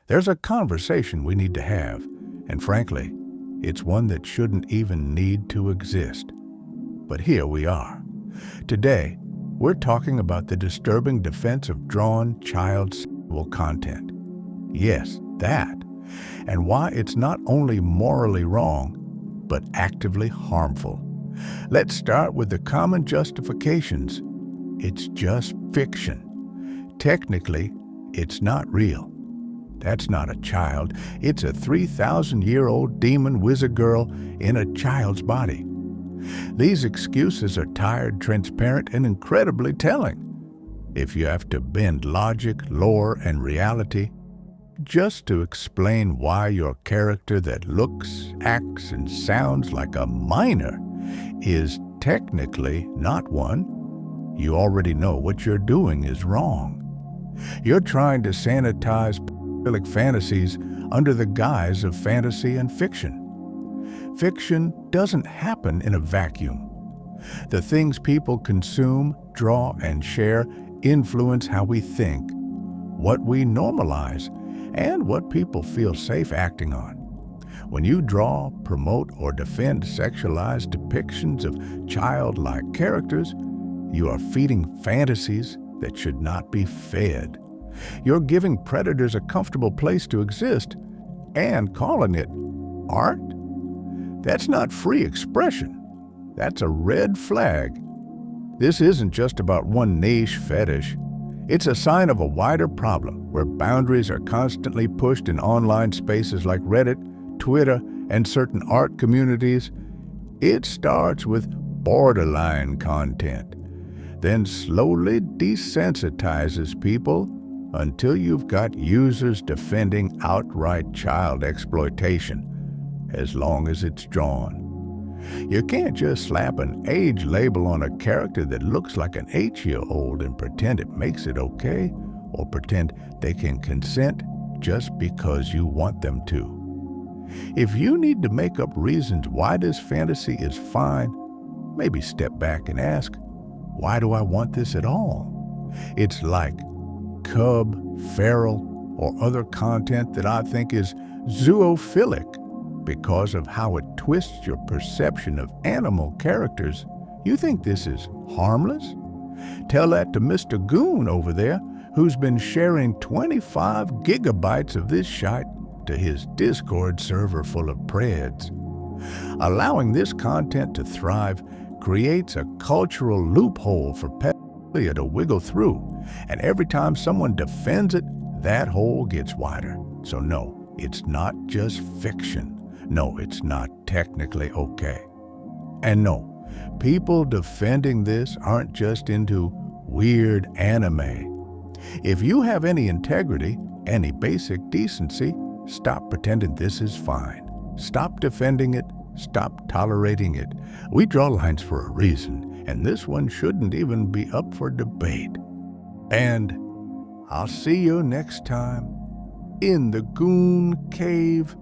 There's a conversation we need to have, and frankly, it's one that shouldn't even need to exist. But here we are. Today, we're talking about the disturbing defense of drawn child sexual content. Yes, that. And why it's not only morally wrong, but actively harmful. Let's start with the common justifications. It's just fiction. Technically, it's not real. That's not a child. It's a 3,000-year-old demon wizard girl in a child's body. These excuses are tired, transparent, and incredibly telling. If you have to bend logic, lore, and reality just to explain why your character that looks, acts, and sounds like a minor is technically not one, you already know what you're doing is wrong. You're trying to sanitize pedophilic fantasies under the guise of fantasy and fiction. Fiction doesn't happen in a vacuum. The things people consume, draw, and share influence how we think, what we normalize, and what people feel safe acting on. When you draw, promote, or defend sexualized depictions of childlike characters, you are feeding fantasies that should not be fed. You're giving predators a comfortable place to exist and calling it art? That's not free expression. That's a red flag. This isn't just about one niche fetish. It's a sign of a wider problem where boundaries are constantly pushed in online spaces like Reddit, Twitter, and certain art communities. It starts with borderline content, then slowly desensitizes people until you've got users defending outright child exploitation, as long as it's drawn. You can't just slap an age label on a character that looks like an 8-year-old and pretend it makes it okay, or pretend they can consent just because you want them to. If you need to make up reasons why this fantasy is fine, maybe step back and ask, why do I want this at all? It's like cub, feral, or other content that I think is zoophilic. Because of how it twists your perception of animal characters, you think this is harmless? Tell that to Mr. Goon over there, who's been sharing 25 gigabytes of this shite to his Discord server full of preds. Allowing this content to thrive creates a cultural loophole for pedophilia to wiggle through, and every time someone defends it, that hole gets wider. So no, it's not just fiction. No, it's not technically okay. And no, people defending this aren't just into weird anime. If you have any integrity, any basic decency, stop pretending this is fine. Stop defending it. Stop tolerating it. We draw lines for a reason, and this one shouldn't even be up for debate. And I'll see you next time in the Goon Cave.